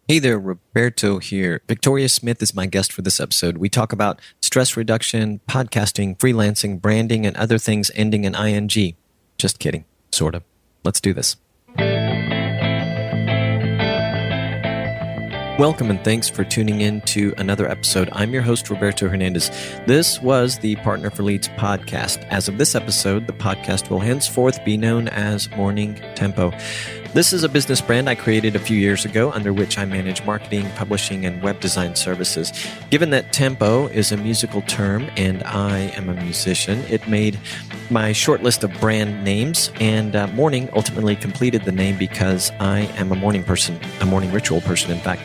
Hey there, Roberto here. Victoria Smith is my guest for this episode. We talk about stress reduction, podcasting, freelancing, branding, and other things ending in ing. Just kidding, sort of. Let's do this. Welcome and thanks for tuning in to another episode. I'm your host, Roberto Hernandez. This was the Partner for Leads podcast. As of this episode, the podcast will henceforth be known as Morning Tempo. This is a business brand I created a few years ago under which I manage marketing, publishing, and web design services. Given that tempo is a musical term and I am a musician, it made my short list of brand names, and morning ultimately completed the name because I am a morning person, a morning ritual person, in fact.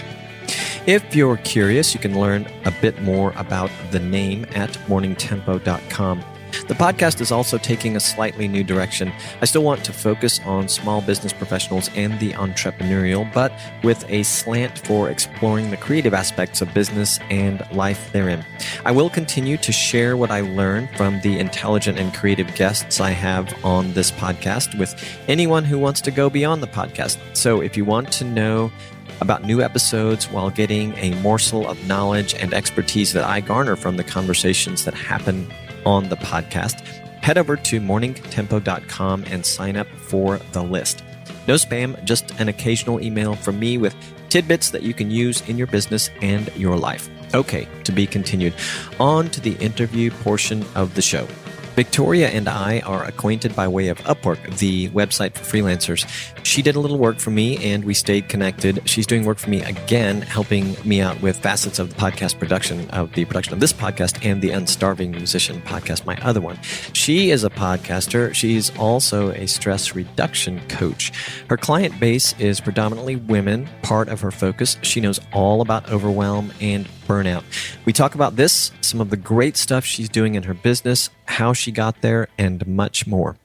If you're curious, you can learn a bit more about the name at morningtempo.com. The podcast is also taking a slightly new direction. I still want to focus on small business professionals and the entrepreneurial, but with a slant for exploring the creative aspects of business and life therein. I will continue to share what I learn from the intelligent and creative guests I have on this podcast with anyone who wants to go beyond the podcast. So if you want to know about new episodes while getting a morsel of knowledge and expertise that I garner from the conversations that happen on the podcast, head over to morningtempo.com and sign up for the list. No spam, just an occasional email from me with tidbits that you can use in your business and your life. Okay, to be continued. On to the interview portion of the show. Victoria and I are acquainted by way of Upwork, the website for freelancers. She did a little work for me and we stayed connected. She's doing work for me again, helping me out with facets of the podcast production of this podcast and the Unstarving Musician podcast, my other one. She is a podcaster. She's also a stress reduction coach. Her client base is predominantly women, part of her focus. She knows all about overwhelm and burnout. We talk about this, some of the great stuff she's doing in her business, how she got there, and much more.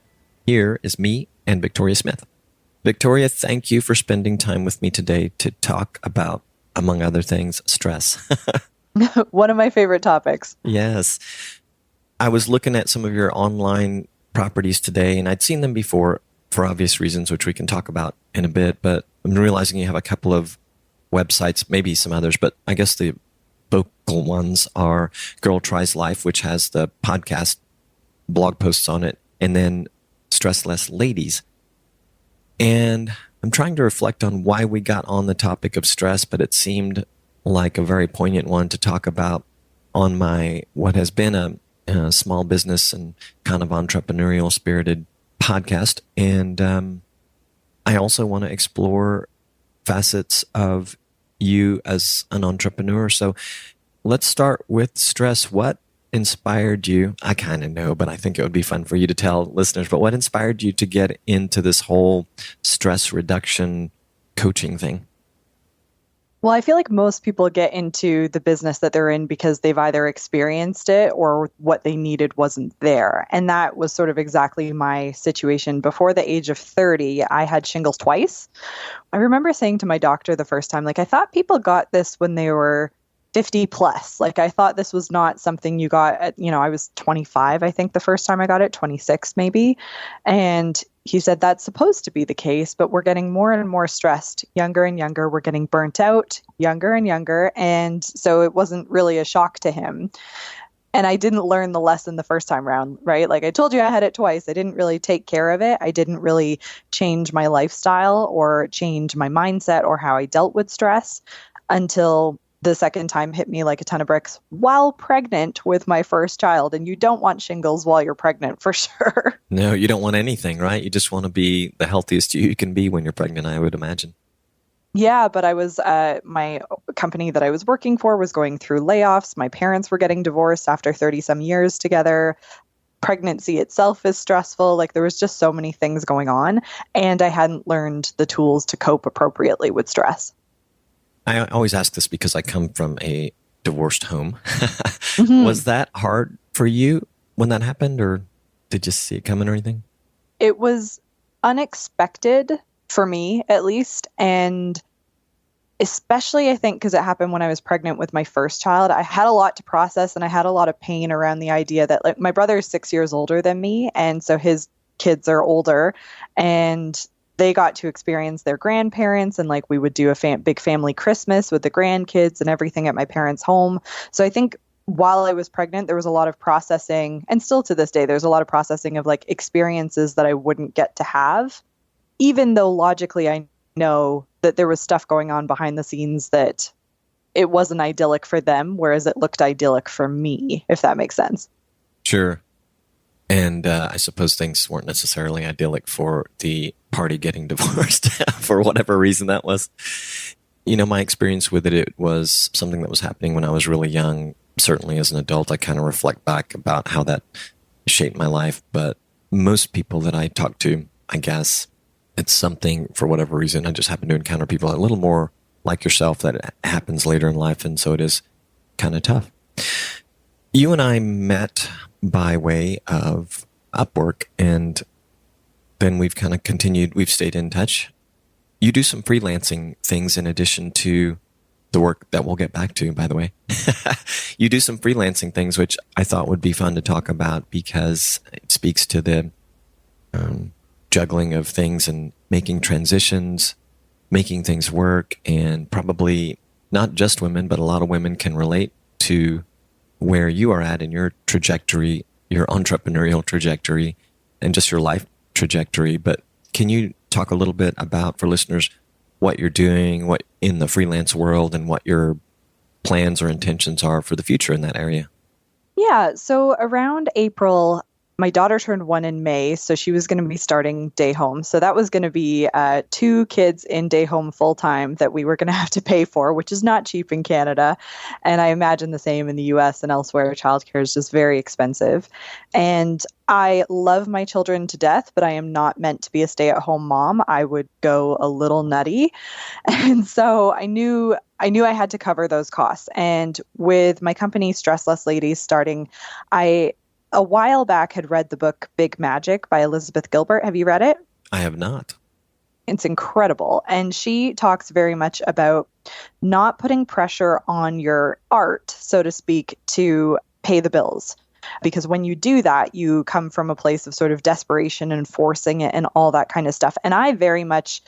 Here is me and Victoria Smith. Victoria, thank you for spending time with me today to talk about, among other things, stress. One of my favorite topics. Yes. I was looking at some of your online properties today, and I'd seen them before for obvious reasons, which we can talk about in a bit, but I'm realizing you have a couple of websites, maybe some others, but I guess the vocal ones are Girl Tries Life, which has the podcast blog posts on it, and then Stressless Ladies. And I'm trying to reflect on why we got on the topic of stress, but it seemed like a very poignant one to talk about on my, what has been a small business and kind of entrepreneurial spirited podcast. And I also want to explore facets of you as an entrepreneur. So let's start with stress. What inspired you? I kind of know, but I think it would be fun for you to tell listeners, but what inspired you to get into this whole stress reduction coaching thing? Well, I feel like most people get into the business that they're in because they've either experienced it or what they needed wasn't there. And that was sort of exactly my situation. Before the age of 30, I had shingles twice. I remember saying to my doctor the first time, I thought people got this when they were 50 plus. I thought this was not something you got at, I was 25, I think the first time I got it, 26 maybe. And he said, that's supposed to be the case, but we're getting more and more stressed, younger and younger. We're getting burnt out, younger and younger. And so it wasn't really a shock to him. And I didn't learn the lesson the first time around, right? I told you, I had it twice. I didn't really take care of it. I didn't really change my lifestyle or change my mindset or how I dealt with stress until the second time hit me like a ton of bricks while pregnant with my first child. And you don't want shingles while you're pregnant, for sure. No, you don't want anything, right? You just want to be the healthiest you can be when you're pregnant, I would imagine. Yeah, but I was, my company that I was working for was going through layoffs. My parents were getting divorced after 30 some years together. Pregnancy itself is stressful. There was just so many things going on. And I hadn't learned the tools to cope appropriately with stress. I always ask this because I come from a divorced home. Mm-hmm. Was that hard for you when that happened, or did you see it coming or anything? It was unexpected for me, at least. And especially, I think, because it happened when I was pregnant with my first child, I had a lot to process and I had a lot of pain around the idea that my brother is 6 years older than me. And so his kids are older. And they got to experience their grandparents, and like we would do a big family Christmas with the grandkids and everything at my parents' home. So I think while I was pregnant, there was a lot of processing, and still to this day, there's a lot of processing of like experiences that I wouldn't get to have, even though logically I know that there was stuff going on behind the scenes that it wasn't idyllic for them, whereas it looked idyllic for me, if that makes sense. Sure. And I suppose things weren't necessarily idyllic for the party getting divorced for whatever reason that was. You know, my experience with it was something that was happening when I was really young. Certainly as an adult, I kind of reflect back about how that shaped my life. But most people that I talk to, I guess it's something, for whatever reason, I just happen to encounter people a little more like yourself that happens later in life. And so it is kind of tough. You and I met by way of Upwork, and then we've kind of continued, we've stayed in touch. You do some freelancing things in addition to the work that we'll get back to, by the way. You do some freelancing things, which I thought would be fun to talk about because it speaks to the juggling of things and making transitions, making things work, and probably not just women, but a lot of women can relate to where you are at in your trajectory, your entrepreneurial trajectory, and just your life trajectory. But can you talk a little bit about, for listeners, what you're doing, what in the freelance world, and what your plans or intentions are for the future in that area? Yeah. So around April, my daughter turned 1 in May, so she was going to be starting day home. So that was going to be 2 kids in day home full time that we were going to have to pay for, which is not cheap in Canada. And I imagine the same in the US and elsewhere. Childcare is just very expensive. And I love my children to death, but I am not meant to be a stay-at-home mom. I would go a little nutty. And so I knew I had to cover those costs. And with my company, Stressless Ladies, starting, I a while back had read the book Big Magic by Elizabeth Gilbert. Have you read it? I have not. It's incredible. And she talks very much about not putting pressure on your art, so to speak, to pay the bills. Because when you do that, you come from a place of sort of desperation and forcing it and all that kind of stuff. And I very much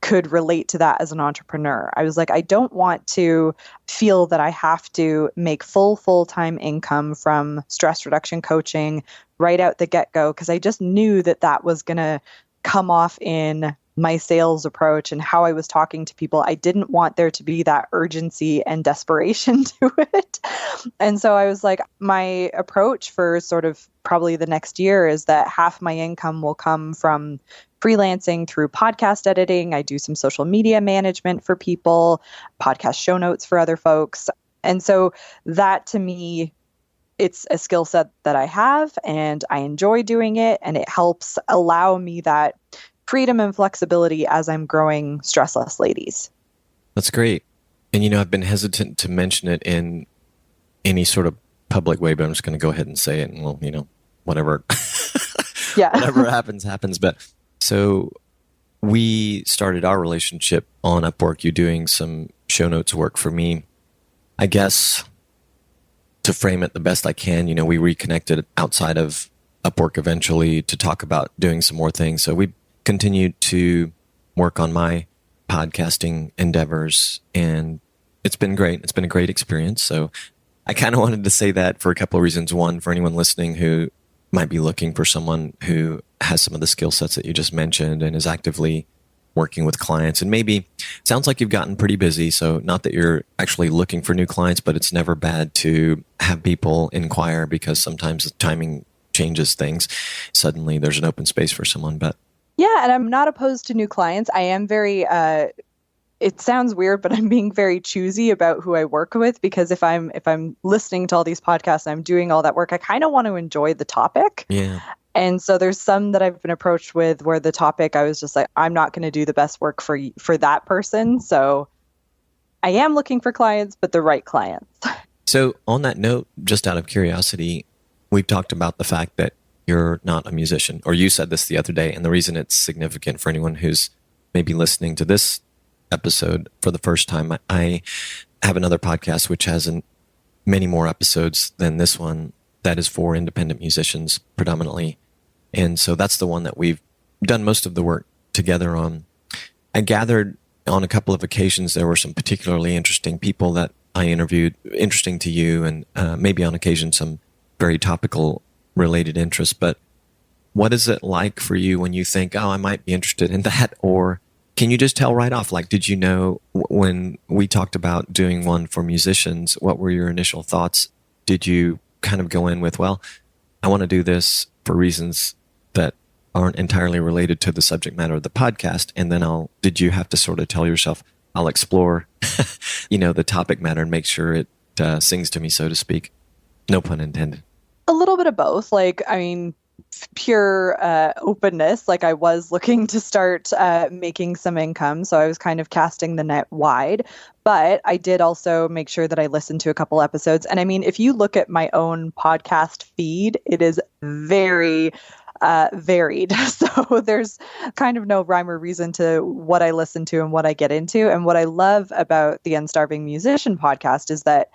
could relate to that as an entrepreneur. I was like, I don't want to feel that I have to make full-time income from stress reduction coaching right out the get-go, because I just knew that that was going to come off in my sales approach and how I was talking to people. I didn't want there to be that urgency and desperation to it. And so I was like, my approach for sort of probably the next year is that half my income will come from freelancing through podcast editing. I do some social media management for people, podcast show notes for other folks. And so that, to me, it's a skill set that I have and I enjoy doing it. And it helps allow me that freedom and flexibility as I'm growing Stressless Ladies. That's great. And, you know, I've been hesitant to mention it in any sort of public way, but I'm just going to go ahead and say it. And, well, you know, whatever, whatever happens. But so we started our relationship on Upwork, you doing some show notes work for me. I guess to frame it the best I can, you know, we reconnected outside of Upwork eventually to talk about doing some more things. So we continued to work on my podcasting endeavors, and it's been great. It's been a great experience. So I kind of wanted to say that for a couple of reasons. One, for anyone listening who might be looking for someone who has some of the skill sets that you just mentioned and is actively working with clients. And maybe sounds like you've gotten pretty busy. So not that you're actually looking for new clients, but it's never bad to have people inquire, because sometimes the timing changes things. Suddenly there's an open space for someone. But yeah, and I'm not opposed to new clients. I am very, it sounds weird, but I'm being very choosy about who I work with, because if I'm listening to all these podcasts and I'm doing all that work, I kind of want to enjoy the topic. Yeah. And so there's some that I've been approached with where the topic, I was just like, I'm not going to do the best work for that person. So I am looking for clients, but the right clients. So on that note, just out of curiosity, we've talked about the fact that you're not a musician, or you said this the other day. And the reason it's significant for anyone who's maybe listening to this episode for the first time, I have another podcast which has many more episodes than this one that is for independent musicians predominantly. And so that's the one that we've done most of the work together on. I gathered on a couple of occasions there were some particularly interesting people that I interviewed, interesting to you, and maybe on occasion some very topical related interests. But what is it like for you when you think, oh, I might be interested in that? Or can you just tell right off, like, did you know when we talked about doing one for musicians, what were your initial thoughts? Did you kind of go in with, well, I want to do this for reasons that aren't entirely related to the subject matter of the podcast, and then did you have to sort of tell yourself, I'll explore, the topic matter and make sure it sings to me, so to speak? No pun intended. A little bit of both. Pure openness. I was looking to start making some income, so I was kind of casting the net wide. But I did also make sure that I listened to a couple episodes. And I mean, if you look at my own podcast feed, it is very varied. So there's kind of no rhyme or reason to what I listen to and what I get into. And what I love about the Unstarving Musician podcast is that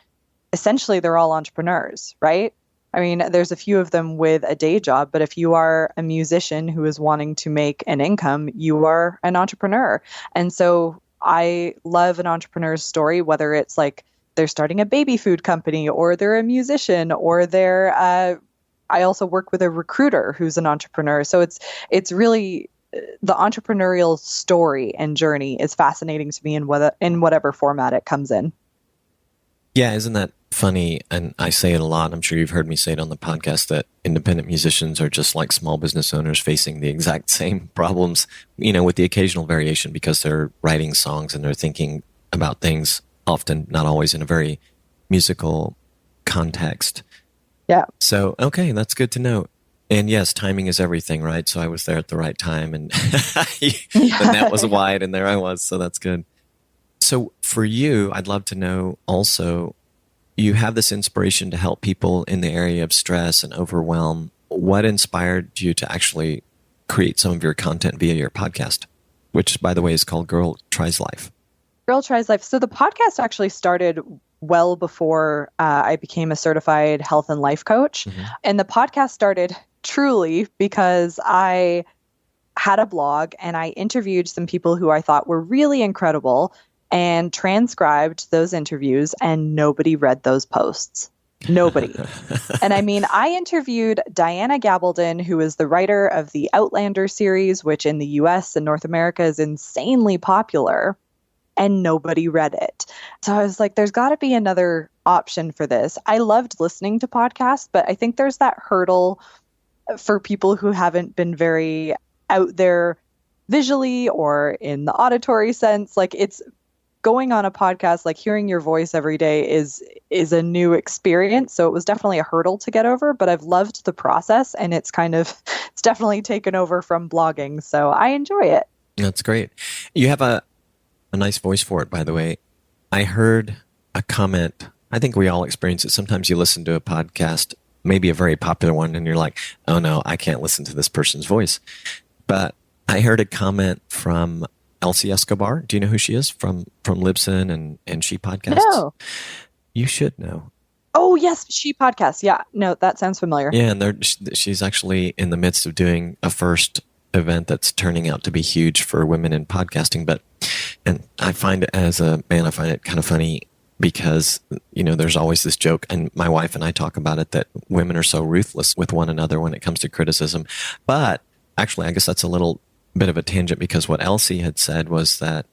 essentially they're all entrepreneurs, right? I mean, there's a few of them with a day job, but if you are a musician who is wanting to make an income, you are an entrepreneur. And so I love an entrepreneur's story, whether it's they're starting a baby food company, or they're a musician, or I also work with a recruiter who's an entrepreneur. So it's really the entrepreneurial story and journey is fascinating to me in whatever format it comes in. Yeah, isn't that funny? And I say it a lot. I'm sure you've heard me say it on the podcast that independent musicians are just like small business owners facing the exact same problems, with the occasional variation because they're writing songs and they're thinking about things, often not always in a very musical context. Yeah. So, okay, that's good to know. And yes, timing is everything, right? So I was there at the right time, and the net was wide, and there I was. So that's good. So for you, I'd love to know also, you have this inspiration to help people in the area of stress and overwhelm. What inspired you to actually create some of your content via your podcast, which, by the way, is called Girl Tries Life? Girl Tries Life. So the podcast actually started well before I became a certified health and life coach. Mm-hmm. And the podcast started truly because I had a blog and I interviewed some people who I thought were really incredible and transcribed those interviews, and nobody read those posts. Nobody. And I mean, I interviewed Diana Gabaldon, who is the writer of the Outlander series, which in the US and North America is insanely popular, and nobody read it. So I was like, there's got to be another option for this. I loved listening to podcasts, but I think there's that hurdle for people who haven't been very out there visually or in the auditory sense. It's going on a podcast, hearing your voice every day is a new experience. So it was definitely a hurdle to get over, but I've loved the process, and it's definitely taken over from blogging. So I enjoy it. That's great. You have a nice voice for it, by the way. I heard a comment. I think we all experience it. Sometimes you listen to a podcast, maybe a very popular one, and you're like, oh no, I can't listen to this person's voice. But I heard a comment from Elsie Escobar. Do you know who she is from Libsyn and She Podcasts? No. You should know. Oh, yes. She Podcasts. Yeah. No, that sounds familiar. Yeah. And she's actually in the midst of doing a first event that's turning out to be huge for women in podcasting. And I find it kind of funny because, there's always this joke, and my wife and I talk about it, that women are so ruthless with one another when it comes to criticism. But actually, I guess that's a little bit of a tangent, because what Elsie had said was that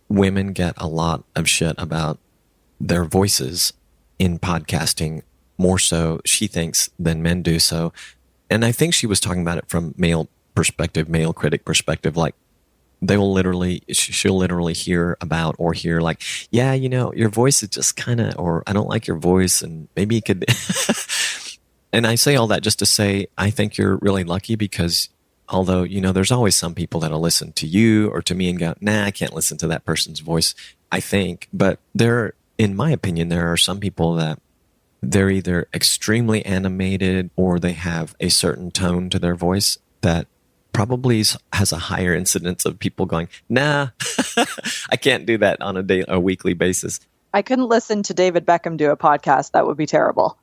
women get a lot of shit about their voices in podcasting, more so, she thinks, than men do so. And I think she was talking about it from male critic perspective. She'll literally hear about or hear yeah, your voice is just kind of, or I don't like your voice, and maybe you could. And I say all that just to say, I think you're really lucky, because although, there's always some people that'll listen to you or to me and go, nah, I can't listen to that person's voice, I think. But in my opinion, there are some people that they're either extremely animated or they have a certain tone to their voice that probably has a higher incidence of people going, nah, I can't do that on a weekly basis. I couldn't listen to David Beckham do a podcast. That would be terrible.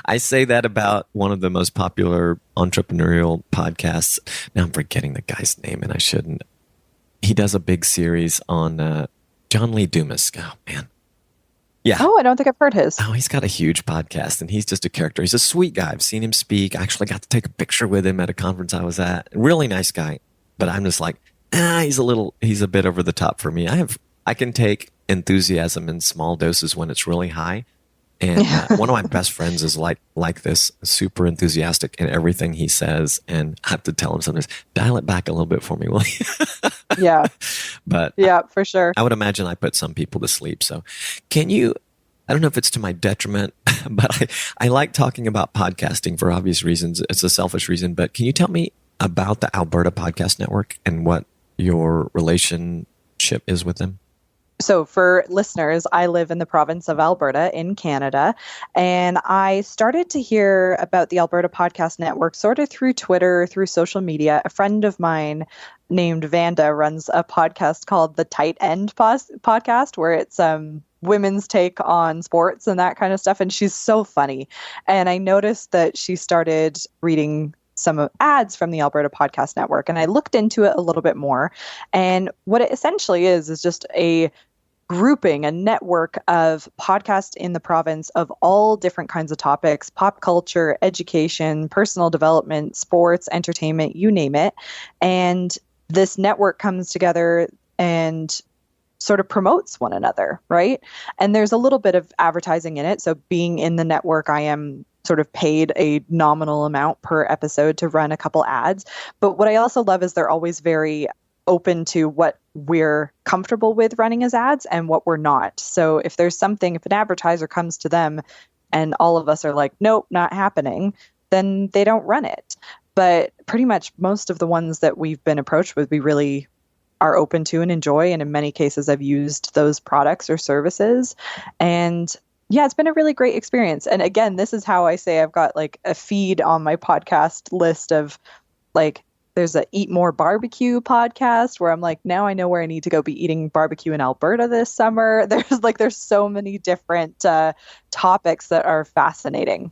I say that about one of the most popular entrepreneurial podcasts. Now I'm forgetting the guy's name, and I shouldn't. He does a big series on John Lee Dumas. Oh, man. Yeah. Oh, I don't think I've heard his. Oh, he's got a huge podcast, and he's just a character. He's a sweet guy. I've seen him speak. I actually got to take a picture with him at a conference I was at. Really nice guy. But I'm just like, he's a bit over the top for me. I can take enthusiasm in small doses when it's really high. And one of my best friends is like this, super enthusiastic in everything he says. And I have to tell him sometimes, dial it back a little bit for me, will you? Yeah. But yeah, for sure. I would imagine I put some people to sleep. So can you, I don't know if it's to my detriment, but I like talking about podcasting for obvious reasons. It's a selfish reason, but can you tell me about the Alberta Podcast Network and what your relationship is with them? So for listeners, I live in the province of Alberta in Canada, and I started to hear about the Alberta Podcast Network sort of through Twitter, through social media. A friend of mine named Vanda runs a podcast called the Tight End Podcast, where it's women's take on sports and that kind of stuff, and she's so funny. And I noticed that she started reading some ads from the Alberta Podcast Network, and I looked into it a little bit more. And what it essentially is just a grouping, a network of podcasts in the province of all different kinds of topics: pop culture, education, personal development, sports, entertainment, you name it. And this network comes together and sort of promotes one another, right? And there's a little bit of advertising in it. So being in the network, I am sort of paid a nominal amount per episode to run a couple ads. But what I also love is they're always very open to what we're comfortable with running as ads and what we're not. So if there's something, if an advertiser comes to them and all of us are like, nope, not happening, then they don't run it. But pretty much most of the ones that we've been approached with, we really are open to and enjoy. And in many cases, I've used those products or services. And yeah, it's been a really great experience. And again, this is how I say I've got like a feed on my podcast list of like, there's a Eat More Barbecue podcast where I'm like, now I know where I need to go be eating barbecue in Alberta this summer. There's so many different topics that are fascinating.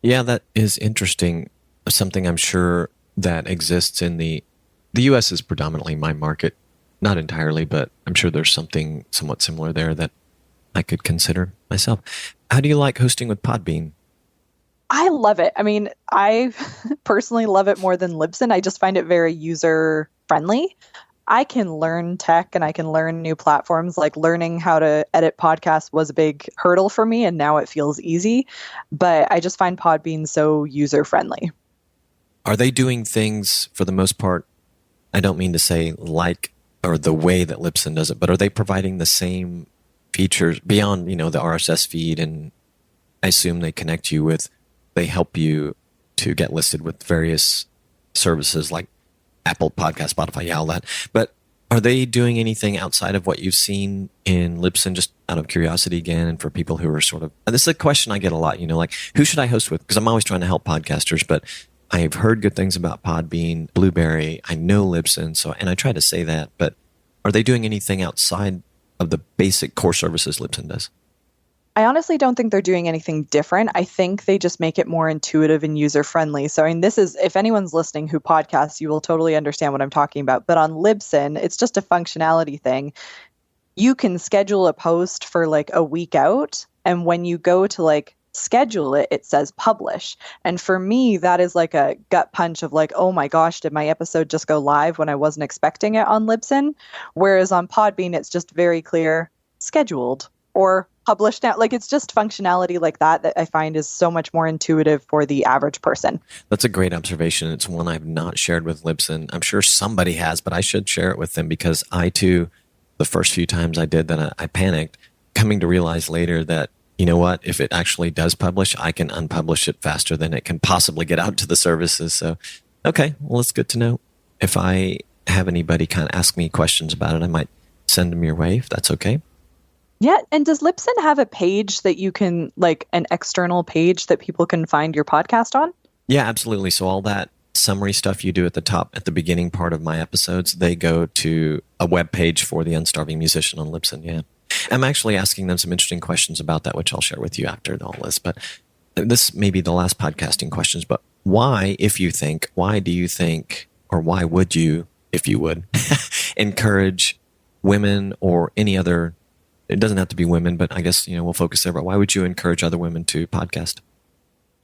Yeah, that is interesting. Something I'm sure that exists in the U.S. is predominantly my market. Not entirely, but I'm sure there's something somewhat similar there that I could consider myself. How do you like hosting with Podbean? I love it. I mean, I personally love it more than Libsyn. I just find it very user friendly. I can learn tech and I can learn new platforms. Like learning how to edit podcasts was a big hurdle for me, and now it feels easy. But I just find Podbean so user friendly. Are they doing things for the most part? I don't mean to say like or the way that Libsyn does it, but are they providing the same features beyond, the RSS feed? And I assume they connect you with, they help you to get listed with various services like Apple Podcast, Spotify, all that. But are they doing anything outside of what you've seen in Libsyn, just out of curiosity again, and for people who are sort of, and this is a question I get a lot, like, who should I host with? Because I'm always trying to help podcasters, but I've heard good things about Podbean, Blueberry. I know Libsyn, and I try to say that, but are they doing anything outside of the basic core services Libsyn does? I honestly don't think they're doing anything different. I think they just make it more intuitive and user-friendly. So, I mean, this is, if anyone's listening who podcasts, you will totally understand what I'm talking about. But on Libsyn, it's just a functionality thing. You can schedule a post for like a week out, and when you go to like schedule it, it says publish. And for me, that is like a gut punch of like, oh my gosh, did my episode just go live when I wasn't expecting it on Libsyn? Whereas on Podbean, it's just very clear, scheduled or published now. Like, it's just functionality like that I find is so much more intuitive for the average person. That's a great observation. It's one I've not shared with Libsyn. I'm sure somebody has, but I should share it with them, because I too, the first few times I did that, I panicked, coming to realize later that, you know what, if it actually does publish, I can unpublish it faster than it can possibly get out to the services. So, okay, well, it's good to know. If I have anybody kind of ask me questions about it, I might send them your way, if that's okay. Yeah. And does Libsyn have a page that you can, like an external page that people can find your podcast on? Yeah, absolutely. So all that summary stuff you do at the top, at the beginning part of my episodes, they go to a web page for the Unstarving Musician on Libsyn. Yeah. I'm actually asking them some interesting questions about that, which I'll share with you after all this. But this may be the last podcasting questions, but why do you think, or why would you, if you would, encourage women or any other, it doesn't have to be women, but I guess, we'll focus there, but why would you encourage other women to podcast?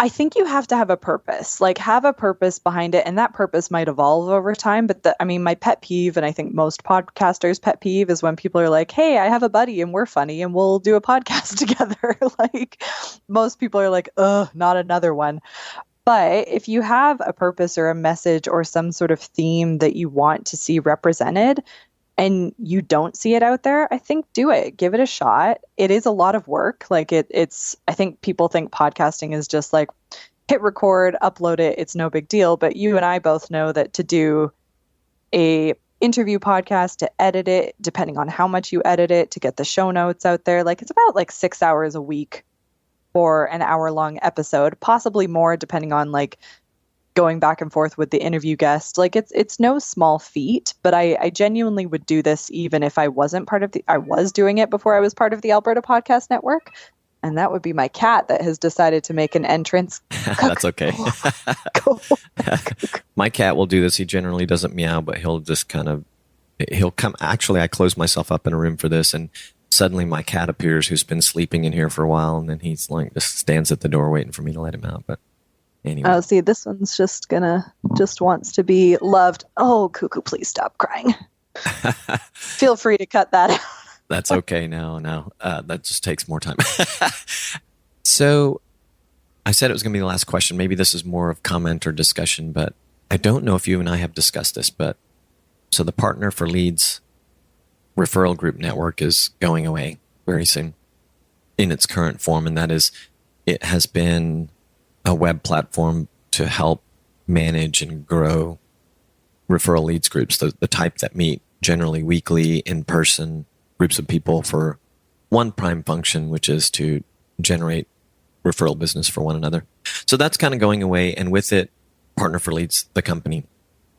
I think you have to have a purpose, like have a purpose behind it. And that purpose might evolve over time. But my pet peeve, and I think most podcasters' pet peeve, is when people are like, hey, I have a buddy and we're funny and we'll do a podcast together. Like most people are like, ugh, not another one. But if you have a purpose or a message or some sort of theme that you want to see represented, and you don't see it out there, I think do it. Give it a shot. It is a lot of work. Like it's, I think people think podcasting is just like hit record, upload it. It's no big deal. But you and I both know that to do a interview podcast, to edit it, depending on how much you edit it, to get the show notes out there, like it's about like 6 hours a week for an hour-long episode, possibly more depending on like going back and forth with the interview guest. Like it's no small feat, but I genuinely would do this even if I wasn't I was doing it before I was part of the Alberta Podcast Network. And that would be my cat that has decided to make an entrance. That's okay. My cat will do this. He generally doesn't meow, but he'll just he'll come. Actually, I closed myself up in a room for this, and suddenly my cat appears, who's been sleeping in here for a while, and then he's like just stands at the door waiting for me to let him out. But anyway. Oh, see, this one's just wants to be loved. Oh, Cuckoo, please stop crying. Feel free to cut that out. That's okay. No. That just takes more time. So I said it was going to be the last question. Maybe this is more of comment or discussion, but I don't know if you and I have discussed this, but so the Partner for Leads referral group network is going away very soon in its current form. And that is, it has been a web platform to help manage and grow referral leads groups, the type that meet generally weekly in person groups of people for one prime function, which is to generate referral business for one another. So that's kind of going away. And with it, Partner for Leads, the company.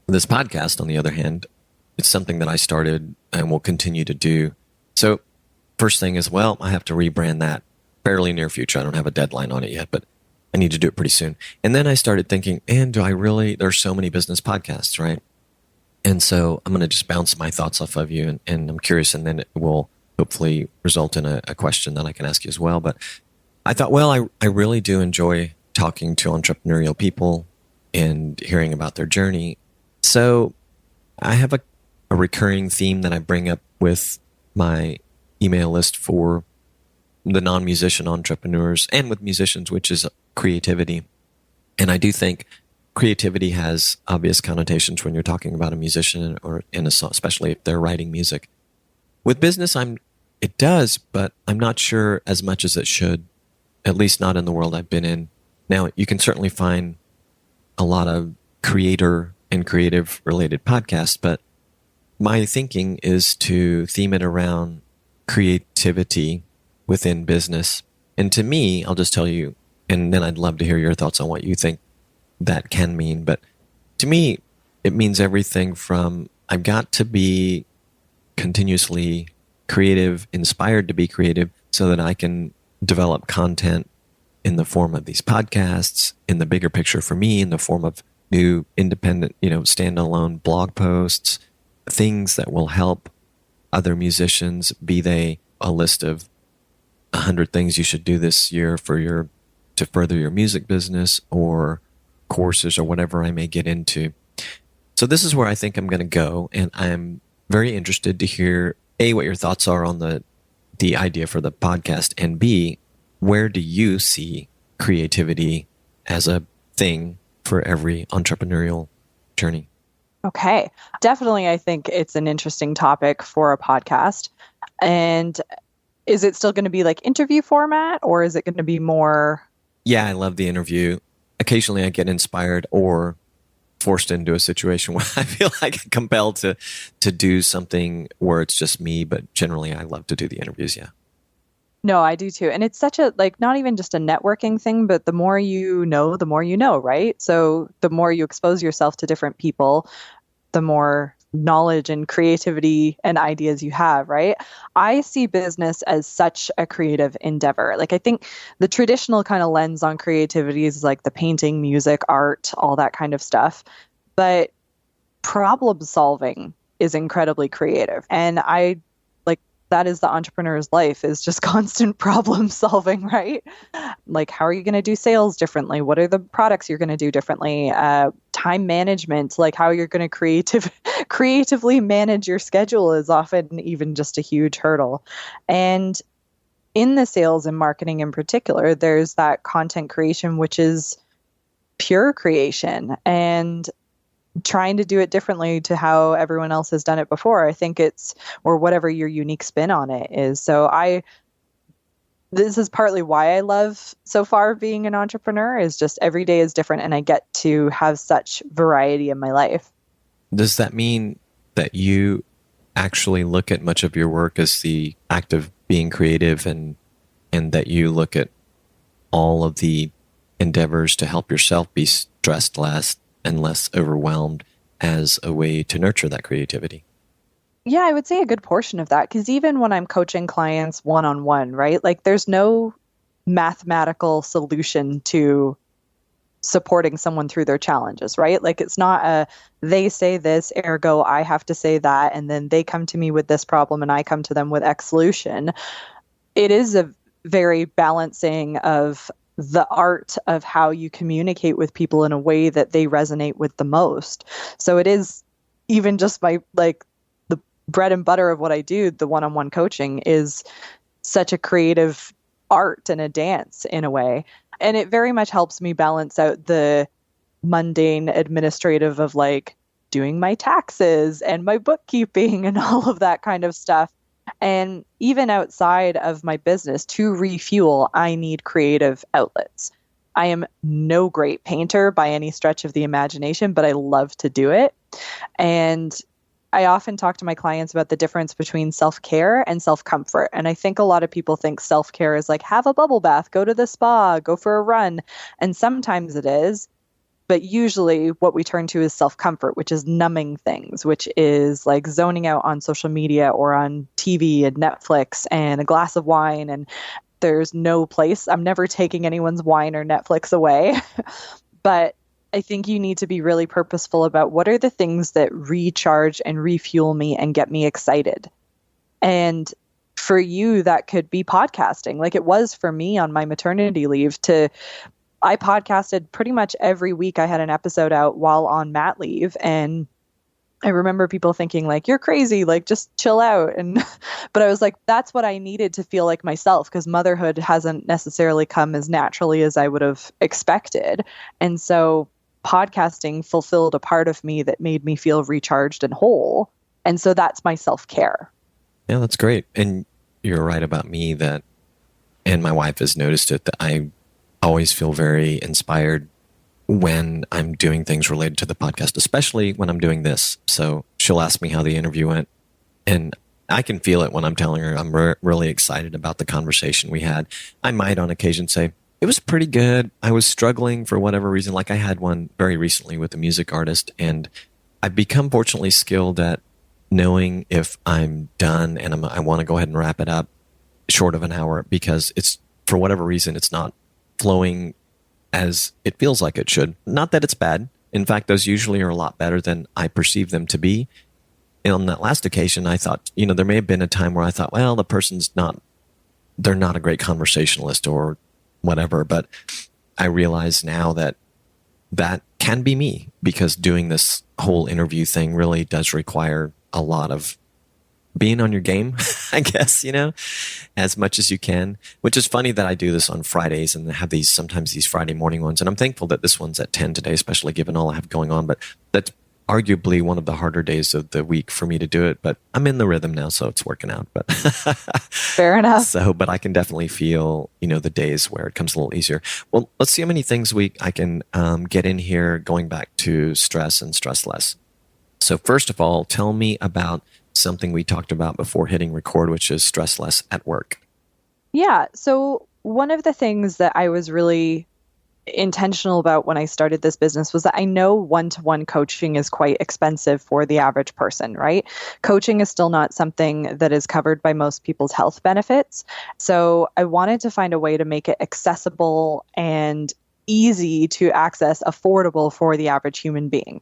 This podcast, on the other hand, it's something that I started and will continue to do. So first thing is, well, I have to rebrand that fairly near future. I don't have a deadline on it yet, but I need to do it pretty soon. And then I started thinking, and do I really, there's so many business podcasts, right? And so I'm going to just bounce my thoughts off of you, and I'm curious, and then it will hopefully result in a question that I can ask you as well. But I thought, well, I really do enjoy talking to entrepreneurial people and hearing about their journey. So I have a recurring theme that I bring up with my email list for the non-musician entrepreneurs and with musicians, which is creativity. And I do think creativity has obvious connotations when you're talking about a musician or in a song, especially if they're writing music. With business, it does, but I'm not sure as much as it should, at least not in the world I've been in. Now, you can certainly find a lot of creator and creative related podcasts, but my thinking is to theme it around creativity within business. And to me, I'll just tell you, and then I'd love to hear your thoughts on what you think that can mean. But to me, it means everything from I've got to be continuously creative, inspired to be creative so that I can develop content in the form of these podcasts, in the bigger picture for me, in the form of new independent, standalone blog posts, things that will help other musicians, be they a list of 100 things you should do this year to further your music business, or courses or whatever I may get into. So this is where I think I'm going to go, and I'm very interested to hear A, what your thoughts are on the idea for the podcast, and B, where do you see creativity as a thing for every entrepreneurial journey? Okay. Definitely, I think it's an interesting topic for a podcast. And is it still going to be like interview format, or is it going to be more? Yeah, I love the interview. Occasionally I get inspired or forced into a situation where I feel like compelled to do something where it's just me, but generally I love to do the interviews, yeah. No, I do too. And it's such a, not even just a networking thing, but the more you know, right? So the more you expose yourself to different people, the more knowledge and creativity and ideas you have, right? I see business as such a creative endeavor. Like, I think the traditional kind of lens on creativity is like the painting, music, art, all that kind of stuff. But problem solving is incredibly creative. And I like that is the entrepreneur's life, is just constant problem solving, right? Like, how are you going to do sales differently? What are the products you're going to do differently? Time management, like how you're going to creatively manage your schedule is often even just a huge hurdle. And in the sales and marketing in particular, there's that content creation, which is pure creation. And trying to do it differently to how everyone else has done it before. I think or whatever your unique spin on it is. So this is partly why I love so far being an entrepreneur, is just every day is different and I get to have such variety in my life. Does that mean that you actually look at much of your work as the act of being creative, and that you look at all of the endeavors to help yourself be stressed less and less overwhelmed as a way to nurture that creativity? Yeah, I would say a good portion of that, because even when I'm coaching clients one-on-one, right? Like, there's no mathematical solution to supporting someone through their challenges, right? Like, it's not they say this, ergo I have to say that, and then they come to me with this problem and I come to them with X solution. It is a very balancing of the art of how you communicate with people in a way that they resonate with the most. So it is even just the bread and butter of what I do, the one-on-one coaching, is such a creative art and a dance in a way. And it very much helps me balance out the mundane administrative of like doing my taxes and my bookkeeping and all of that kind of stuff. And even outside of my business, to refuel, I need creative outlets. I am no great painter by any stretch of the imagination, but I love to do it. And I often talk to my clients about the difference between self-care and self-comfort. And I think a lot of people think self-care is like, have a bubble bath, go to the spa, go for a run. And sometimes it is. But usually what we turn to is self-comfort, which is numbing things, which is like zoning out on social media or on TV and Netflix and a glass of wine. And there's no place. I'm never taking anyone's wine or Netflix away. But I think you need to be really purposeful about what are the things that recharge and refuel me and get me excited. And for you, that could be podcasting, like it was for me on my maternity leave. I podcasted pretty much every week. I had an episode out while on mat leave. And I remember people thinking like, you're crazy, like just chill out. But I was like, that's what I needed to feel like myself, because motherhood hasn't necessarily come as naturally as I would have expected. And so podcasting fulfilled a part of me that made me feel recharged and whole. And so that's my self-care. Yeah, that's great. And you're right about me and my wife has noticed it, that I always feel very inspired when I'm doing things related to the podcast, especially when I'm doing this. So she'll ask me how the interview went, and I can feel it when I'm telling her I'm really excited about the conversation we had. I might on occasion say, it was pretty good. I was struggling for whatever reason. Like I had one very recently with a music artist, and I've become fortunately skilled at knowing if I'm done and I want to go ahead and wrap it up short of an hour, because it's, for whatever reason, it's not flowing as it feels like it should. Not that it's bad. In fact, those usually are a lot better than I perceive them to be. And on that last occasion, I thought, there may have been a time where I thought, well, the person's they're not a great conversationalist or whatever. But I realize now that can be me, because doing this whole interview thing really does require a lot of being on your game, I guess, as much as you can, which is funny that I do this on Fridays and have sometimes these Friday morning ones. And I'm thankful that this one's at 10 today, especially given all I have going on. But that's arguably one of the harder days of the week for me to do it. But I'm in the rhythm now, so it's working out. But fair enough. But I can definitely feel, the days where it comes a little easier. Well, let's see how many things I can get in here going back to stress and stressless. So first of all, tell me about something we talked about before hitting record, which is stressless at work. Yeah. So one of the things that I was really intentional about when I started this business was that I know one-to-one coaching is quite expensive for the average person, right? Coaching is still not something that is covered by most people's health benefits. So I wanted to find a way to make it accessible and easy to access, affordable for the average human being.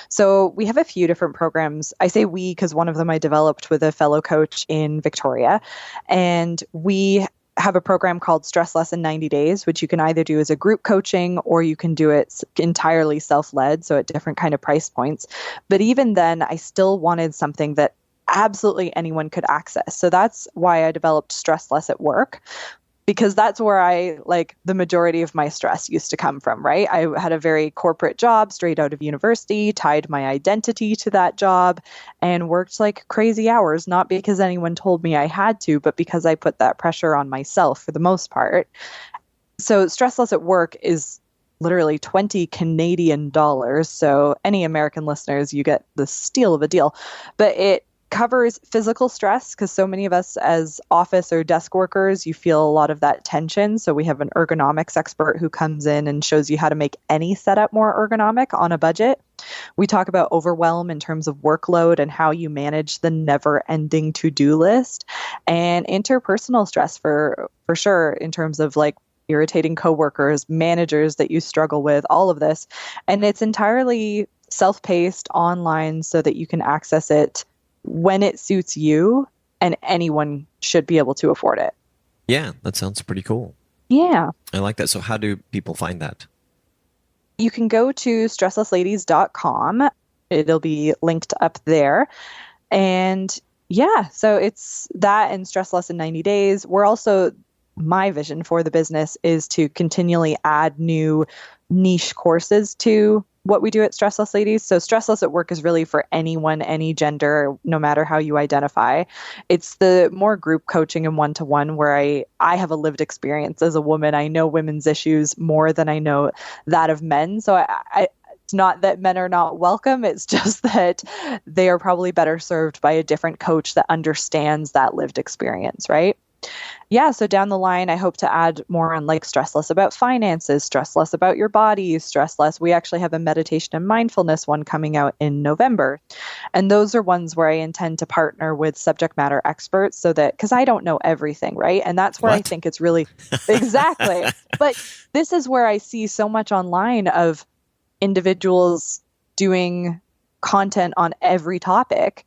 So we have a few different programs. I say we because one of them I developed with a fellow coach in Victoria. And we have a program called Stressless in 90 Days, which you can either do as a group coaching or you can do it entirely self-led, so at different kind of price points. But even then, I still wanted something that absolutely anyone could access. So that's why I developed Stressless at Work, because that's where the majority of my stress used to come from, right? I had a very corporate job straight out of university, tied my identity to that job, and worked like crazy hours, not because anyone told me I had to, but because I put that pressure on myself for the most part. So Stressless at Work is literally 20 Canadian dollars. So any American listeners, you get the steal of a deal. But it covers physical stress because so many of us as office or desk workers, you feel a lot of that tension. So we have an ergonomics expert who comes in and shows you how to make any setup more ergonomic on a budget. We talk about overwhelm in terms of workload and how you manage the never-ending to-do list, and interpersonal stress for sure in terms of like irritating coworkers, managers that you struggle with, all of this. And it's entirely self-paced online so that you can access it when it suits you, and anyone should be able to afford it. Yeah, that sounds pretty cool. Yeah. I like that. So how do people find that? You can go to stresslessladies.com. It'll be linked up there. And yeah, so it's that and Stressless in 90 Days. We're also, my vision for the business is to continually add new niche courses to what we do at Stressless Ladies. So Stressless at Work is really for anyone, any gender, no matter how you identify. It's the more group coaching and one-to-one where I have a lived experience as a woman. I know women's issues more than I know that of men. So it's not that men are not welcome. It's just that they are probably better served by a different coach that understands that lived experience, right? Yeah, so down the line, I hope to add more on like stressless about finances, stressless about your body, stressless. We actually have a meditation and mindfulness one coming out in November. And those are ones where I intend to partner with subject matter experts so that, because I don't know everything, right? And that's where I think it's really, exactly. But this is where I see so much online of individuals doing content on every topic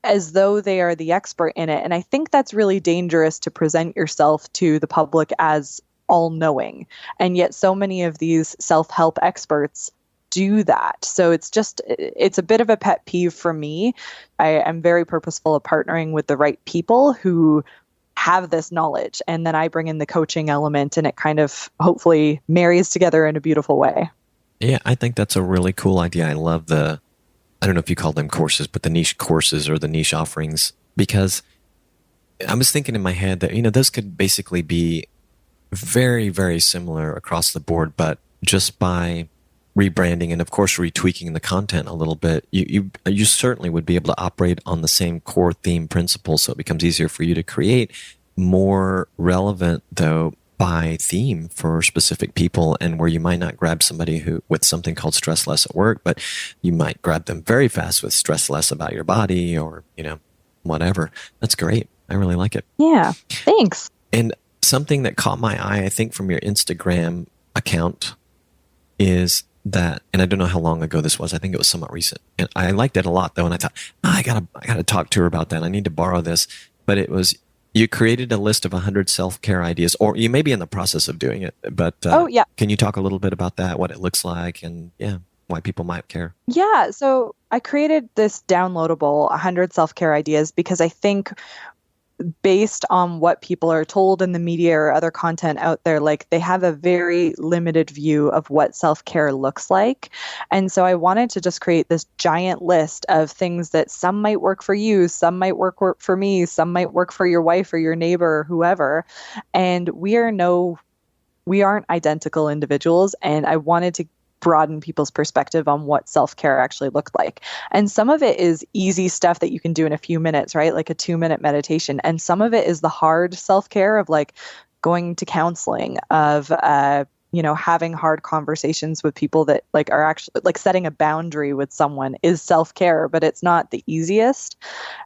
as though they are the expert in it. And I think that's really dangerous to present yourself to the public as all-knowing. And yet so many of these self-help experts do that. So it's a bit of a pet peeve for me. I am very purposeful of partnering with the right people who have this knowledge. And then I bring in the coaching element and it kind of hopefully marries together in a beautiful way. Yeah, I think that's a really cool idea. I love I don't know if you call them courses, but the niche courses or the niche offerings, because I was thinking in my head that, those could basically be very, very similar across the board, but just by rebranding and of course retweaking the content a little bit, you certainly would be able to operate on the same core theme principles. So it becomes easier for you to create more relevant though by theme for specific people, and where you might not grab somebody who with something called stress less at work, but you might grab them very fast with stress less about your body or, whatever. That's great. I really like it. Yeah. Thanks. And something that caught my eye, I think from your Instagram account is that, and I don't know how long ago this was. I think it was somewhat recent. And I liked it a lot though. And I thought, I gotta talk to her about that. I need to borrow this. But it was, you created a list of 100 self-care ideas, or you may be in the process of doing it, but yeah. Can you talk a little bit about that, what it looks like, and why people might care? Yeah, so I created this downloadable 100 self-care ideas because I think based on what people are told in the media or other content out there, like they have a very limited view of what self-care looks like. And so I wanted to just create this giant list of things that some might work for you, some might work for me, some might work for your wife or your neighbor or whoever. And we aren't identical individuals. And I wanted to broaden people's perspective on what self-care actually looked like. And some of it is easy stuff that you can do in a few minutes, right? Like a 2-minute meditation. And some of it is the hard self-care of like going to counseling, of having hard conversations with people that like are actually like setting a boundary with someone is self-care, but it's not the easiest.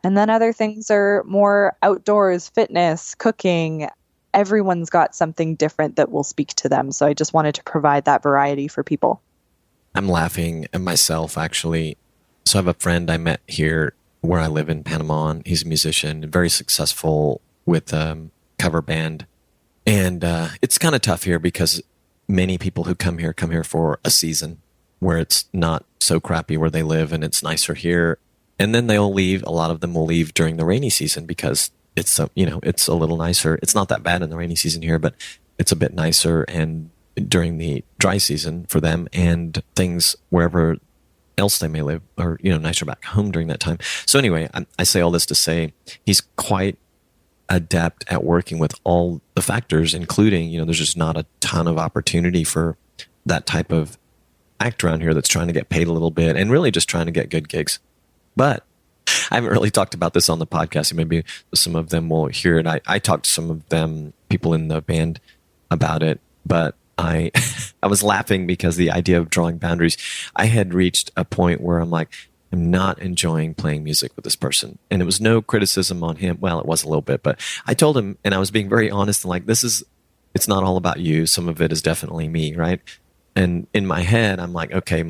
And then other things are more outdoors, fitness, cooking. Everyone's got something different that will speak to them. So I just wanted to provide that variety for people. I'm laughing at myself, actually. So I have a friend I met here where I live in Panama, and he's a musician, very successful with a cover band. And it's kind of tough here because many people who come here for a season where it's not so crappy where they live and it's nicer here. And then they'll leave. A lot of them will leave during the rainy season because it's it's a little nicer. It's not that bad in the rainy season here, but it's a bit nicer and during the dry season for them, and things wherever else they may live are, nicer back home during that time. So anyway, I say all this to say he's quite adept at working with all the factors, including, there's just not a ton of opportunity for that type of act around here that's trying to get paid a little bit and really just trying to get good gigs. But I haven't really talked about this on the podcast, and maybe some of them will hear it. I talked to some of them, people in the band, about it, but I was laughing because the idea of drawing boundaries, I had reached a point where I'm like, I'm not enjoying playing music with this person. And it was no criticism on him. Well, it was a little bit, but I told him, and I was being very honest and like, it's not all about you. Some of it is definitely me, right? And in my head, I'm like, okay,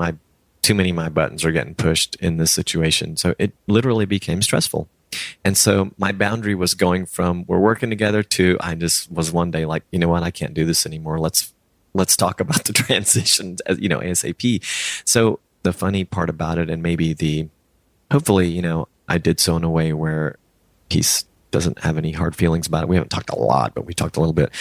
too many of my buttons are getting pushed in this situation. So it literally became stressful. And so my boundary was going from we're working together to I just was one day like, you know what, I can't do this anymore. Let's talk about the transition, ASAP. So the funny part about it, and maybe hopefully, I did so in a way where he doesn't have any hard feelings about it. We haven't talked a lot, but we talked a little bit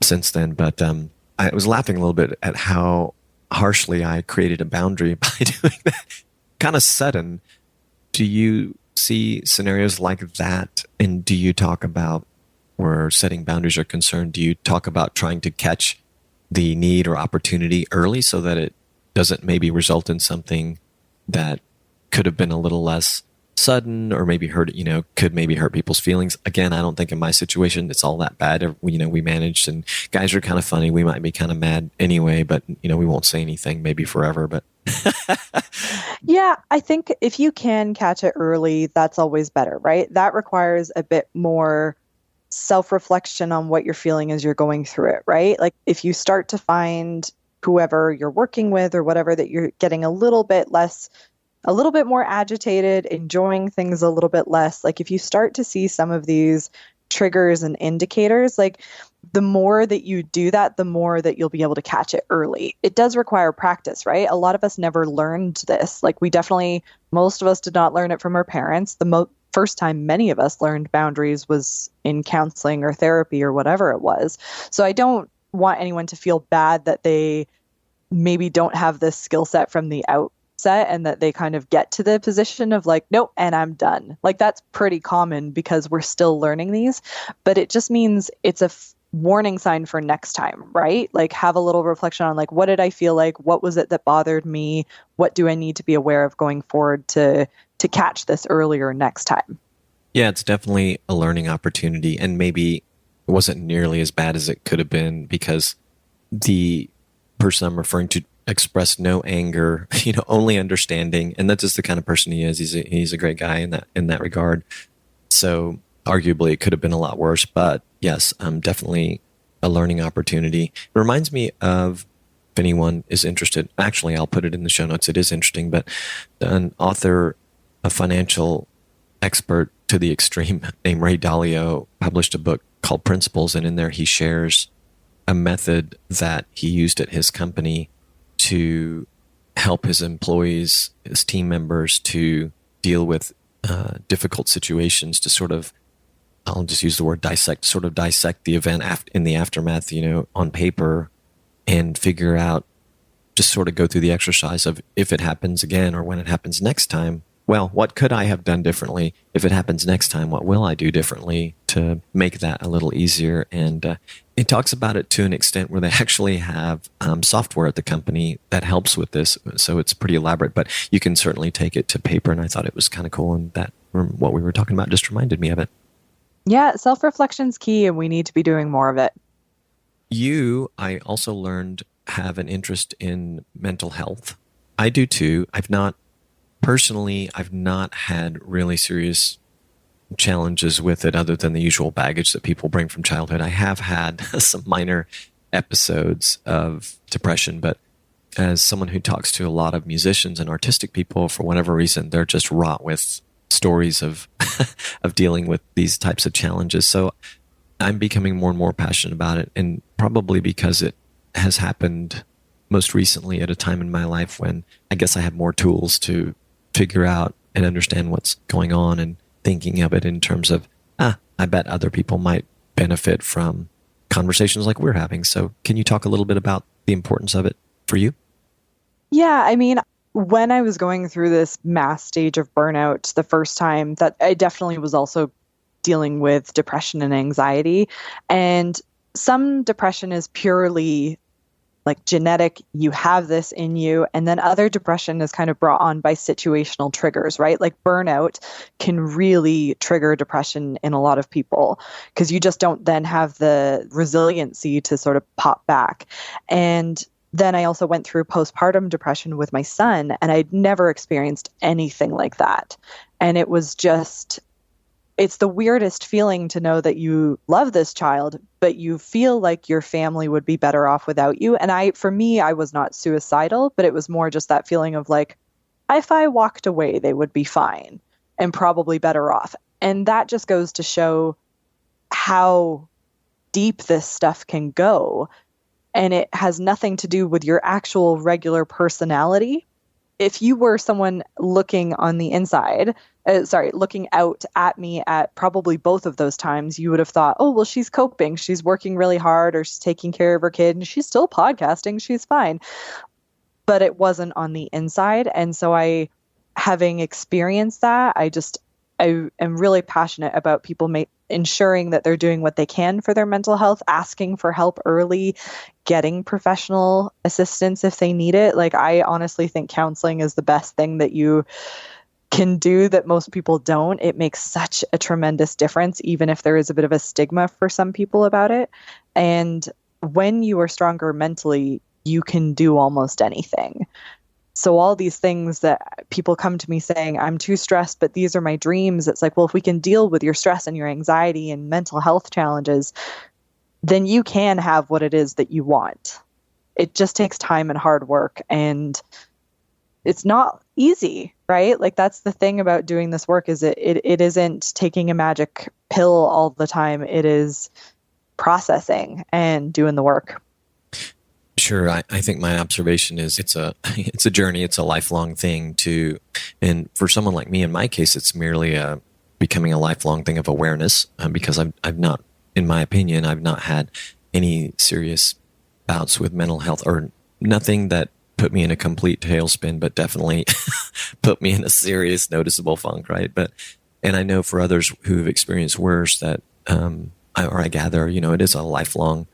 since then. But I was laughing a little bit at how harshly I created a boundary by doing that. Kind of sudden. Do you see scenarios like that? And do you talk about where setting boundaries are concerned? Do you talk about trying to catch the need or opportunity early so that it doesn't maybe result in something that could have been a little less sudden or maybe could maybe hurt people's feelings? Again, I don't think in my situation it's all that bad. We managed, and guys are kind of funny. We might be kind of mad anyway, but we won't say anything maybe forever, but yeah, I think if you can catch it early, that's always better, right? That requires a bit more self-reflection on what you're feeling as you're going through it, right? Like if you start to find whoever you're working with or whatever that you're getting a little bit more agitated, enjoying things a little bit less, like if you start to see some of these triggers and indicators, like the more that you do that, the more that you'll be able to catch it early. It does require practice, right? A lot of us never learned this. Like most of us did not learn it from our parents. The first time many of us learned boundaries was in counseling or therapy or whatever it was. So I don't want anyone to feel bad that they maybe don't have this skill set from the outset and that they kind of get to the position of like, nope, and I'm done. Like that's pretty common because we're still learning these, but it just means it's a warning sign for next time, right? Like have a little reflection on like, what did I feel like? What was it that bothered me? What do I need to be aware of going forward to catch this earlier next time? Yeah, it's definitely a learning opportunity, and maybe it wasn't nearly as bad as it could have been because the person I'm referring to expressed no anger, only understanding, and that's just the kind of person he is. He's a great guy in that regard. So arguably it could have been a lot worse, but yes, definitely a learning opportunity. It reminds me of, if anyone is interested, actually I'll put it in the show notes. It is interesting, but an author, a financial expert to the extreme named Ray Dalio published a book called Principles, and in there he shares a method that he used at his company to help his employees, his team members, to deal with difficult situations, to sort of, I'll just use the word dissect the event in the aftermath, on paper, and figure out, just sort of go through the exercise of if it happens again or when it happens next time, well, what could I have done differently? If it happens next time, what will I do differently to make that a little easier? And it talks about it to an extent where they actually have software at the company that helps with this. So it's pretty elaborate, but you can certainly take it to paper. And I thought it was kind of cool. And that what we were talking about just reminded me of it. Yeah, self-reflection's key, and we need to be doing more of it. I also learned have an interest in mental health. I do too. I've not had really serious challenges with it other than the usual baggage that people bring from childhood. I have had some minor episodes of depression, but as someone who talks to a lot of musicians and artistic people, for whatever reason, they're just wrought with stories of of dealing with these types of challenges. So I'm becoming more and more passionate about it, and probably because it has happened most recently at a time in my life when I guess I have more tools to figure out and understand what's going on, and thinking of it in terms of, I bet other people might benefit from conversations like we're having. So can you talk a little bit about the importance of it for you? Yeah, I mean, when I was going through this mass stage of burnout the first time, that I definitely was also dealing with depression and anxiety. And some depression is purely like genetic, you have this in you. And then other depression is kind of brought on by situational triggers, right? Like burnout can really trigger depression in a lot of people because you just don't then have the resiliency to sort of pop back. And then I also went through postpartum depression with my son, and I'd never experienced anything like that. And it was just, it's the weirdest feeling to know that you love this child, but you feel like your family would be better off without you. And for me, I was not suicidal, but it was more just that feeling of like, if I walked away, they would be fine and probably better off. And that just goes to show how deep this stuff can go. And it has nothing to do with your actual regular personality. If you were someone looking on the inside, looking out at me at probably both of those times, you would have thought, oh, well, she's coping. She's working really hard, or she's taking care of her kid, and she's still podcasting. She's fine. But it wasn't on the inside. And so having experienced that, I am really passionate about people ensuring that they're doing what they can for their mental health, asking for help early, getting professional assistance if they need it. Like, I honestly think counseling is the best thing that you can do that most people don't. It makes such a tremendous difference, even if there is a bit of a stigma for some people about it. And when you are stronger mentally, you can do almost anything. So all these things that people come to me saying, I'm too stressed, but these are my dreams. It's like, well, if we can deal with your stress and your anxiety and mental health challenges, then you can have what it is that you want. It just takes time and hard work, and it's not easy, right? Like, that's the thing about doing this work, is it isn't taking a magic pill all the time. It is processing and doing the work. Sure. I think my observation is it's a journey. It's a lifelong thing and for someone like me, in my case, it's merely becoming a lifelong thing of awareness, because I've not, in my opinion, I've not had any serious bouts with mental health, or nothing that put me in a complete tailspin, but definitely put me in a serious, noticeable funk, right? And I know for others who've experienced worse that, I gather, it is a lifelong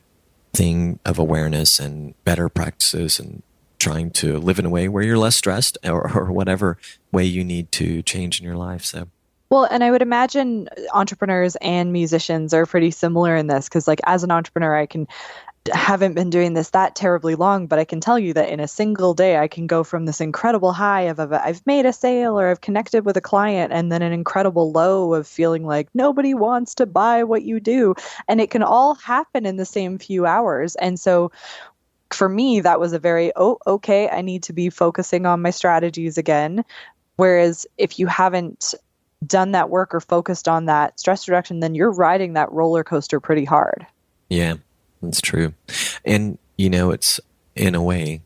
thing of awareness and better practices, and trying to live in a way where you're less stressed, or whatever way you need to change in your life. So, well, and I would imagine entrepreneurs and musicians are pretty similar in this, because like, as an entrepreneur, haven't been doing this that terribly long, but I can tell you that in a single day, I can go from this incredible high of I've made a sale, or I've connected with a client, and then an incredible low of feeling like nobody wants to buy what you do. And it can all happen in the same few hours. And so for me, that was a very, okay, I need to be focusing on my strategies again. Whereas if you haven't done that work or focused on that stress reduction, then you're riding that roller coaster pretty hard. Yeah. That's true. And, it's, in a way,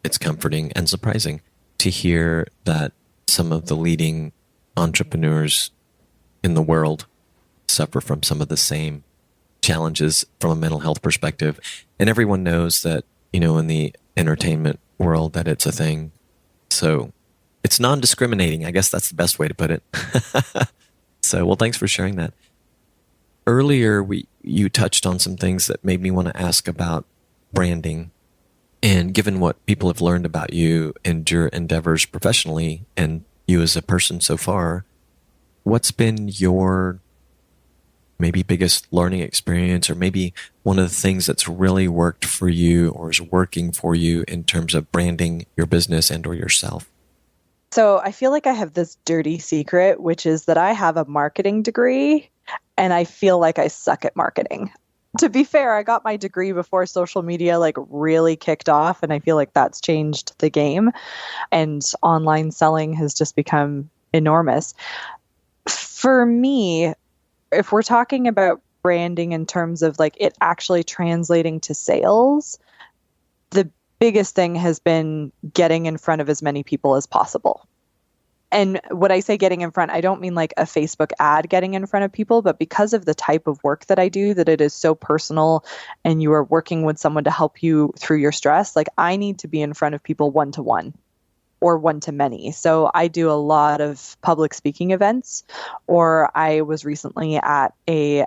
it's comforting and surprising to hear that some of the leading entrepreneurs in the world suffer from some of the same challenges from a mental health perspective. And everyone knows that, in the entertainment world, that it's a thing. So it's non-discriminating. I guess that's the best way to put it. So, well, thanks for sharing that. Earlier, you touched on some things that made me want to ask about branding. And given what people have learned about you and your endeavors professionally, and you as a person so far, what's been your maybe biggest learning experience, or maybe one of the things that's really worked for you or is working for you in terms of branding your business and or yourself? So I feel like I have this dirty secret, which is that I have a marketing degree and I feel like I suck at marketing. To be fair, I got my degree before social media like really kicked off, and I feel like that's changed the game, and online selling has just become enormous. For me, if we're talking about branding in terms of like it actually translating to sales, the biggest thing has been getting in front of as many people as possible. And when I say getting in front, I don't mean like a Facebook ad getting in front of people, but because of the type of work that I do, that it is so personal and you are working with someone to help you through your stress, like I need to be in front of people one-to-one or one-to-many. So I do a lot of public speaking events, or I was recently at a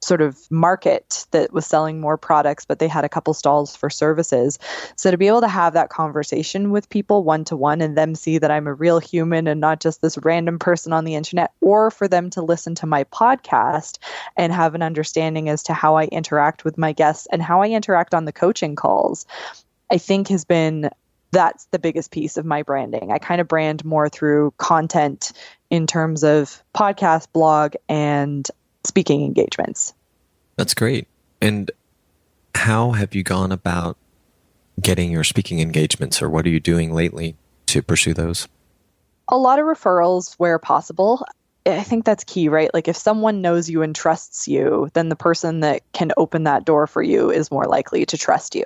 sort of market that was selling more products, but they had a couple stalls for services. So to be able to have that conversation with people one-to-one and them see that I'm a real human and not just this random person on the internet, or for them to listen to my podcast and have an understanding as to how I interact with my guests and how I interact on the coaching calls, I think that's the biggest piece of my branding. I kind of brand more through content in terms of podcast, blog, and speaking engagements. That's great. And how have you gone about getting your speaking engagements, or what are you doing lately to pursue those? A lot of referrals where possible. I think that's key, right? Like if someone knows you and trusts you, then the person that can open that door for you is more likely to trust you.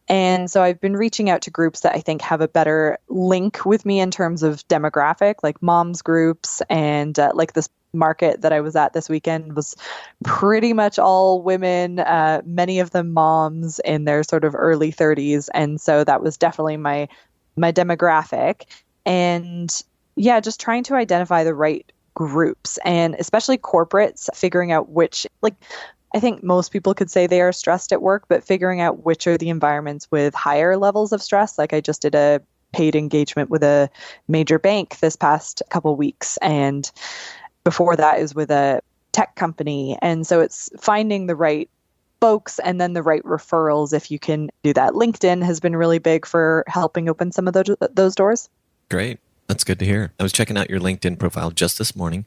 And so I've been reaching out to groups that I think have a better link with me in terms of demographic, like moms groups, and like this market that I was at this weekend was pretty much all women, many of them moms in their sort of early 30s. And so that was definitely my demographic. And yeah, just trying to identify the right groups, and especially corporates, figuring out which, like, I think most people could say they are stressed at work, but figuring out which are the environments with higher levels of stress. Like I just did a paid engagement with a major bank this past couple weeks, and before that is with a tech company. And so it's finding the right folks and then the right referrals if you can do that. LinkedIn has been really big for helping open some of those doors. Great. That's good to hear. I was checking out your LinkedIn profile just this morning,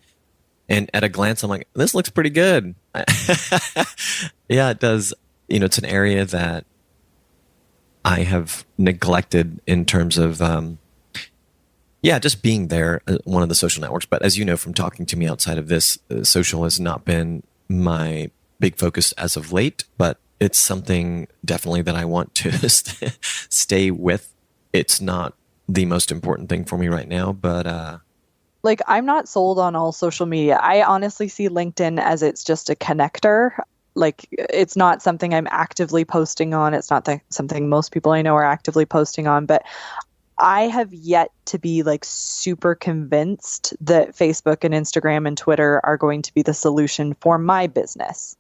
and at a glance, I'm like, this looks pretty good. Yeah, it does. It's an area that I have neglected in terms of, just being there, one of the social networks. But as you know, from talking to me outside of this, social has not been my big focus as of late, but it's something definitely that I want to stay with. It's not the most important thing for me right now, but like I'm not sold on all social media. I honestly see LinkedIn as it's just a connector. Like it's not something I'm actively posting on. It's not something most people I know are actively posting on, but I have yet to be like super convinced that Facebook and Instagram and Twitter are going to be the solution for my business.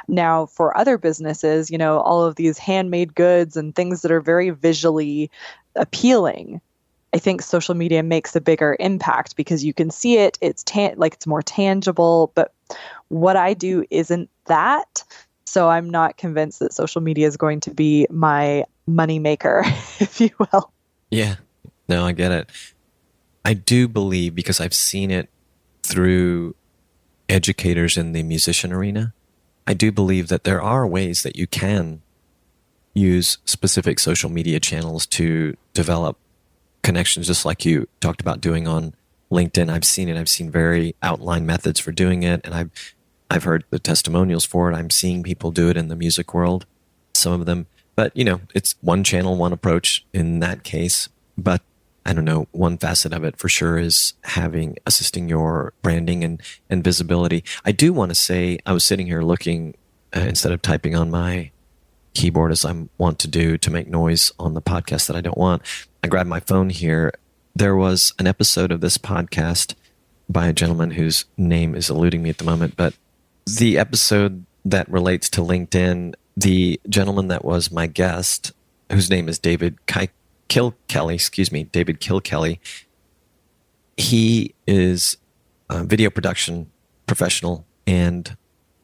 Now, for other businesses, all of these handmade goods and things that are very visually appealing, I think social media makes a bigger impact because you can see it. It's it's more tangible, but what I do isn't that. So I'm not convinced that social media is going to be my money maker, if you will. Yeah, no, I get it. I do believe, because I've seen it through educators in the musician arena, I do believe that there are ways that you can use specific social media channels to develop connections, just like you talked about doing on LinkedIn. I've seen it. I've seen very outlined methods for doing it, and I've heard the testimonials for it. I'm seeing people do it in the music world, some of them. But, it's one channel, one approach in that case. But I don't know, one facet of it for sure is assisting your branding and visibility. I do want to say, I was sitting here looking, instead of typing on my keyboard as I want to do to make noise on the podcast that I don't want, I grabbed my phone here. There was an episode of this podcast by a gentleman whose name is eluding me at the moment, but the episode that relates to LinkedIn, the gentleman that was my guest, whose name is David Kilkelly, he is a video production professional, and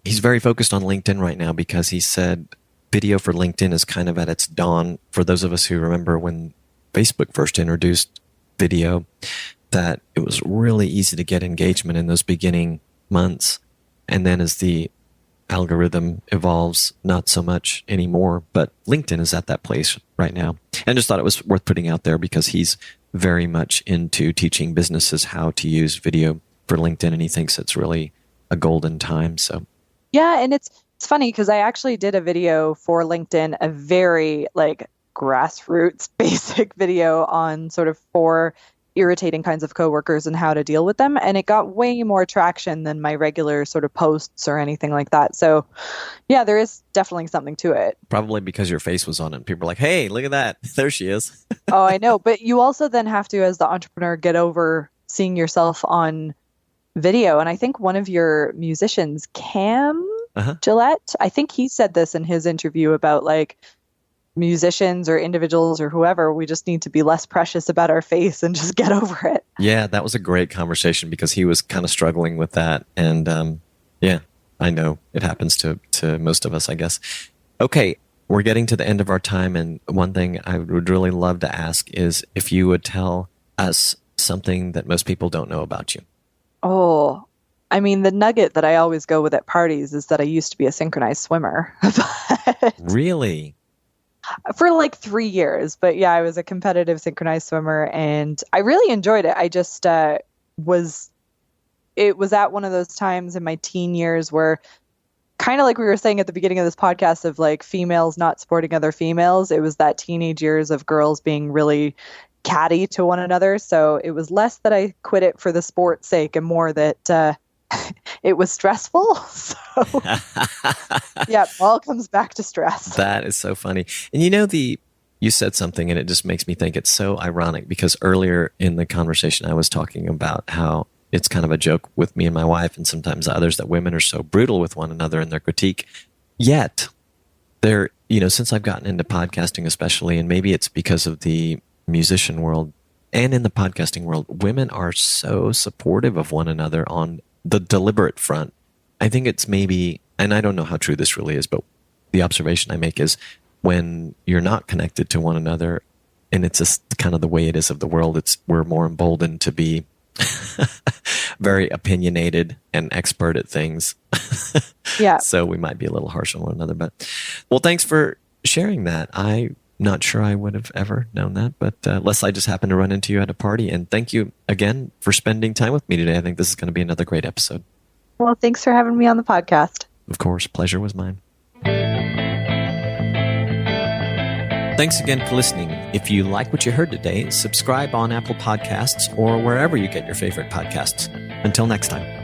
he's very focused on LinkedIn right now because he said video for LinkedIn is kind of at its dawn. For those of us who remember when Facebook first introduced video, that it was really easy to get engagement in those beginning months. And then as the algorithm evolves, not so much anymore. But LinkedIn is at that place right now. And just thought it was worth putting out there because he's very much into teaching businesses how to use video for LinkedIn. And he thinks it's really a golden time. So yeah, and it's funny because I actually did a video for LinkedIn, a very like grassroots basic video on sort of 4 irritating kinds of coworkers and how to deal with them. And it got way more traction than my regular sort of posts or anything like that. So yeah, there is definitely something to it. probably because your face was on it. People are like, hey, look at that. There she is. Oh, I know. But you also then have to, as the entrepreneur, get over seeing yourself on video. And I think one of your musicians, Cam Gillette, I think he said this in his interview about like musicians or individuals or whoever, we just need to be less precious about our face and just get over it. Yeah, that was a great conversation because he was kind of struggling with that. And yeah, I know it happens to most of us, I guess. Okay, we're getting to the end of our time. And one thing I would really love to ask is if you would tell us something that most people don't know about you. Oh, I mean, the nugget that I always go with at parties is that I used to be a synchronized swimmer. Really? For like 3 years. But yeah, I was a competitive synchronized swimmer and I really enjoyed it. I just it was at one of those times in my teen years where kind of like we were saying at the beginning of this podcast of like females not supporting other females. It was that teenage years of girls being really catty to one another. So it was less that I quit it for the sport's sake and more that it was stressful. So yeah, all comes back to stress. That is so funny. And you said something and it just makes me think it's so ironic because earlier in the conversation I was talking about how it's kind of a joke with me and my wife and sometimes others that women are so brutal with one another in their critique. Yet they're, since I've gotten into podcasting especially, and maybe it's because of the musician world and in the podcasting world, women are so supportive of one another on the deliberate front. I think it's maybe, and I don't know how true this really is, but the observation I make is when you're not connected to one another, and it's just kind of the way it is of the world, we're more emboldened to be very opinionated and expert at things. Yeah. So we might be a little harsh on one another, but well, thanks for sharing that. I'm not sure I would have ever known that, but unless I just happened to run into you at a party. And thank you again for spending time with me today. I think this is going to be another great episode. Well, thanks for having me on the podcast. Of course, pleasure was mine. Thanks again for listening. If you like what you heard today, subscribe on Apple Podcasts or wherever you get your favorite podcasts. Until next time.